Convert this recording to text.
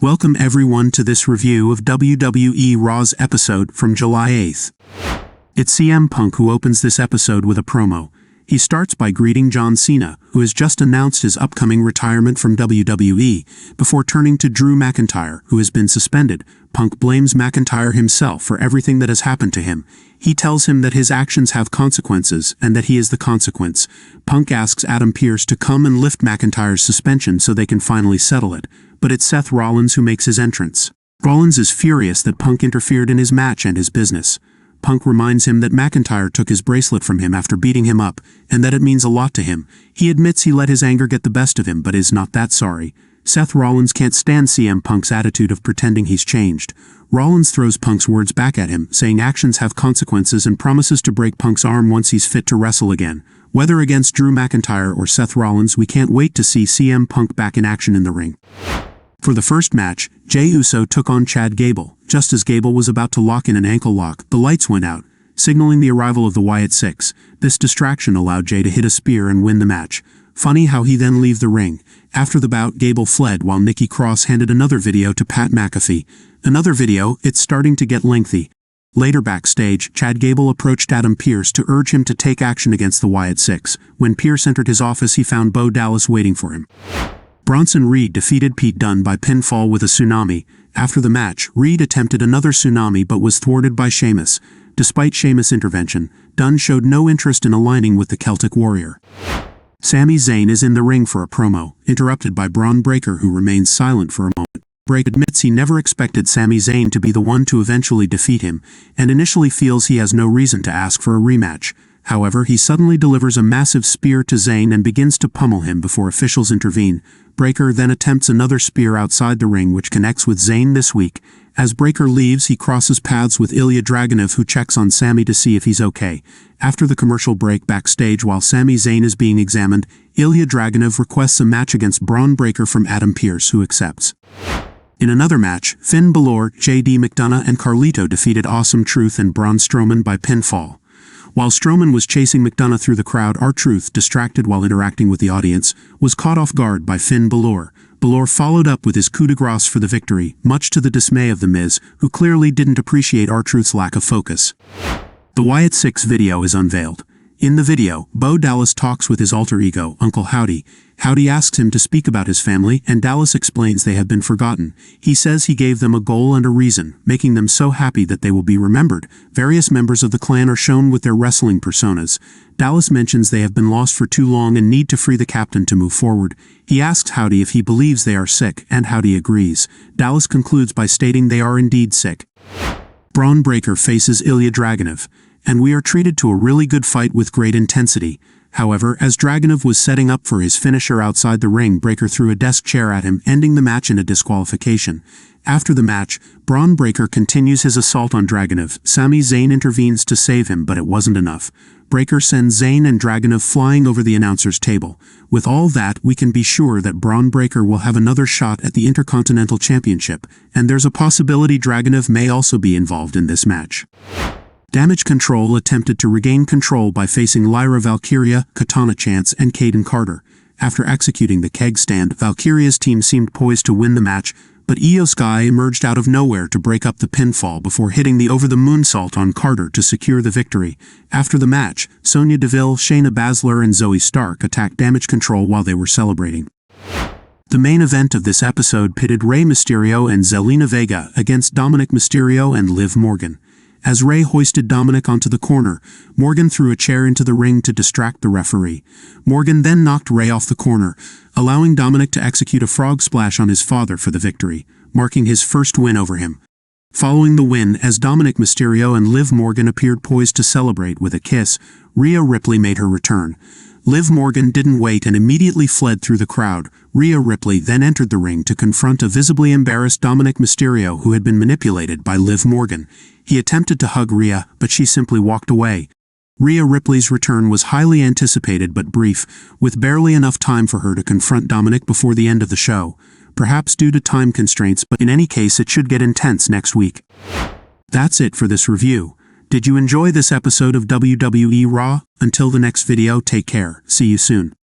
Welcome everyone to this review of WWE Raw's episode from July 8th. It's CM Punk who opens this episode with a promo. He starts by greeting John Cena, who has just announced his upcoming retirement from WWE, before turning to Drew McIntyre, who has been suspended. Punk blames McIntyre himself for everything that has happened to him. He tells him that his actions have consequences, and that he is the consequence. Punk asks Adam Pearce to come and lift McIntyre's suspension so they can finally settle it, but it's Seth Rollins who makes his entrance. Rollins is furious that Punk interfered in his match and his business. Punk reminds him that McIntyre took his bracelet from him after beating him up, and that it means a lot to him. He admits he let his anger get the best of him but is not that sorry. Seth Rollins can't stand CM Punk's attitude of pretending he's changed. Rollins throws Punk's words back at him, saying actions have consequences, and promises to break Punk's arm once he's fit to wrestle again. Whether against Drew McIntyre or Seth Rollins, we can't wait to see CM Punk back in action in the ring. For the first match, Jey Uso took on Chad Gable. Just as Gable was about to lock in an ankle lock, the lights went out, signaling the arrival of the Wyatt Six. This distraction allowed Jey to hit a spear and win the match. Funny how he then leave the ring. After the bout, Gable fled while Nikki Cross handed another video to Pat McAfee. Another video, it's starting to get lengthy. Later backstage, Chad Gable approached Adam Pearce to urge him to take action against the Wyatt Six. When Pearce entered his office, he found Bo Dallas waiting for him. Bronson Reed defeated Pete Dunne by pinfall with a tsunami. After the match, Reed attempted another tsunami but was thwarted by Sheamus. Despite Sheamus' intervention, Dunne showed no interest in aligning with the Celtic Warrior. Sami Zayn is in the ring for a promo, interrupted by Bron Breakker, who remains silent for a moment. Breakker admits he never expected Sami Zayn to be the one to eventually defeat him, and initially feels he has no reason to ask for a rematch. However, he suddenly delivers a massive spear to Zayn and begins to pummel him before officials intervene. Breakker then attempts another spear outside the ring, which connects with Zayn this week. As Breakker leaves, he crosses paths with Ilja Dragunov, who checks on Sami to see if he's okay. After the commercial break backstage, while Sami Zayn is being examined, Ilja Dragunov requests a match against Bron Breakker from Adam Pearce, who accepts. In another match, Finn Balor, JD McDonough and Carlito defeated Awesome Truth and Braun Strowman by pinfall. While Strowman was chasing McDonough through the crowd, R-Truth, distracted while interacting with the audience, was caught off guard by Finn Balor. Balor followed up with his coup de grace for the victory, much to the dismay of The Miz, who clearly didn't appreciate R-Truth's lack of focus. The Wyatt Six video is unveiled. In the video, Bo Dallas talks with his alter ego, Uncle Howdy. Howdy asks him to speak about his family, and Dallas explains they have been forgotten. He says he gave them a goal and a reason, making them so happy that they will be remembered. Various members of the clan are shown with their wrestling personas. Dallas mentions they have been lost for too long and need to free the captain to move forward. He asks Howdy if he believes they are sick, and Howdy agrees. Dallas concludes by stating they are indeed sick. Bron Breakker faces Ilja Dragunov, and we are treated to a really good fight with great intensity. However, as Dragunov was setting up for his finisher outside the ring, Breakker threw a desk chair at him, ending the match in a disqualification. After the match, Bron Breakker continues his assault on Dragunov. Sami Zayn intervenes to save him, but it wasn't enough. Breakker sends Zayn and Dragunov flying over the announcer's table. With all that, we can be sure that Bron Breakker will have another shot at the Intercontinental Championship, and there's a possibility Dragunov may also be involved in this match. Damage Control attempted to regain control by facing Lyra, Valkyria, Katana Chance, and Kayden Carter. After executing the keg stand, Valkyria's team seemed poised to win the match, but Io Sky emerged out of nowhere to break up the pinfall before hitting the over-the-moonsault on Carter to secure the victory. After the match, Sonya Deville, Shayna Baszler, and Zoe Stark attacked Damage Control while they were celebrating. The main event of this episode pitted Rey Mysterio and Zelina Vega against Dominik Mysterio and Liv Morgan. As Rey hoisted Dominik onto the corner, Morgan threw a chair into the ring to distract the referee. Morgan then knocked Rey off the corner, allowing Dominik to execute a frog splash on his father for the victory, marking his first win over him. Following the win, as Dominik Mysterio and Liv Morgan appeared poised to celebrate with a kiss, Rhea Ripley made her return. Liv Morgan didn't wait and immediately fled through the crowd. Rhea Ripley then entered the ring to confront a visibly embarrassed Dominik Mysterio who had been manipulated by Liv Morgan. He attempted to hug Rhea, but she simply walked away. Rhea Ripley's return was highly anticipated but brief, with barely enough time for her to confront Dominik before the end of the show. Perhaps due to time constraints, but in any case it should get intense next week. That's it for this review. Did you enjoy this episode of WWE Raw? Until the next video, take care. See you soon.